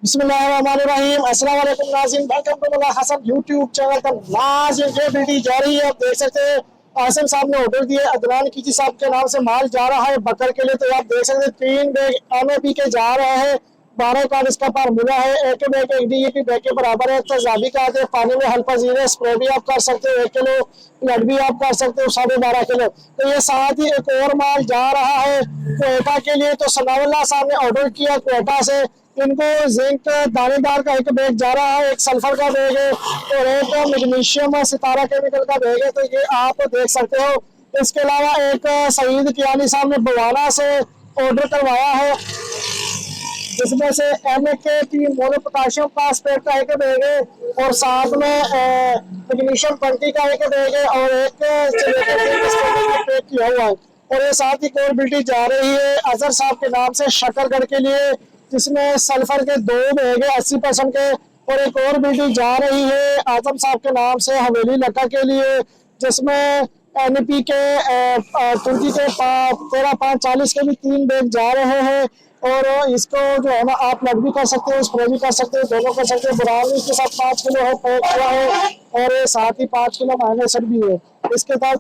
बिस्मिल्लाहिर्रहमानिर्रहीम। अस्सलाम वालेकुम नाज़रीन, welcome to Mulla Hasan YouTube channel पर। नाज़रीन ये वीडियो जा रही है, आप देख सकते हैं आसिम साहब ने ऑर्डर दिए, अदनान कीची साहब के नाम से माल जा रहा है बकर के लिए। तो आप देख सकते हैं 3 बैग MAP के जा रहे हैं, 12 कार्ड इसका पार मिला है। एक बैग DAP बैग के बराबर है। तेजाबी का आते पानी में हल्का जीरे स्प्रे भी आप कर सकते हो, 1 किलो ब्लड भी आप कर सकते हो 12.5 किलो। तो ये साथ ही एक और माल जा रहा है क्वेटा के लिए। तो सनाउल्लाह साहब ने ऑर्डर किया क्वेटा से, इनको जिंक दानेदार का एक बैग जा रहा है, एक सल्फर का बैग है और एक मैग्नीशियम और सितारा केमिकल का बैग है। तो ये आप देख सकते हो। इसके अलावा एक सईद कियानी साहब ने बवाना से ऑर्डर करवाया है, जिसमें से MAK मोनो पोटाशियम फास्फेट का एक बैग है और साथ में मैग्नीशियम 20 का एक बैग है और एक पैक किया हुआ है। और ये साथ ही कोरबिलिटी जा रही है अजहर साहब के नाम से शकरगढ़ के लिए, जिसमें सल्फर के 2 बैग है 80% के। और एक और बिल्टी जा रही है आजम साहब के नाम से हवेली लक्का के लिए, जिसमें NP के तुर्की के 13-5-40 के भी 3 बैग जा रहे हैं। और इसको जो है ना आप लग भी कर सकते हो, स्प्रे भी कर सकते हो, दोनों कर सकते हो। बुरानी इसके साथ 5 किलो है पैक हुआ है और साथ ही 5 किलो माइनसर भी है। इसके साथ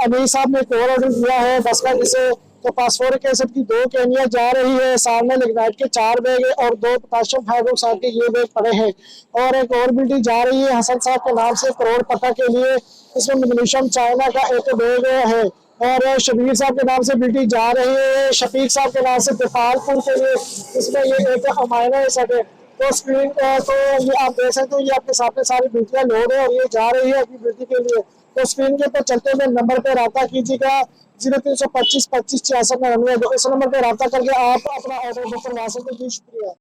अमीर साहब ने एक और ऑर्डर दिया है 10 का, जिसे तो फास्फोरिक एसिड की 2 केनिया जा रही है, सामने लिग्नाइट के 4 बैग है और 2 पोटाशियम हाइड्रोक्साइड के ये बैग पड़े हैं। और एक और बिल्टी जा रही है हसन साहब के नाम से करोड़ पट्टा के लिए, इसमें मैग्नीशियम चाइना का एक बैग है। और शबीर साहब के नाम से बिल्टी जा रही है शफीक साहब के नाम से गोपालपुर के लिए, इसमें ये एक अमाइनो एसिड है। तो स्क्रीन तो ये आप देख सकते हो, ये आपके सामने सारी बिल्टियां लोड है और ये जा रही है अपनी बिल्टी के लिए। तो स्क्रीन के ऊपर चलते हुए नंबर पर रब्ता कीजिएगा 0325 25 66 99। इस नंबर पर रब्ता करके आप अपना ऑर्डर बुक करवा सकते हैं। शुक्रिया।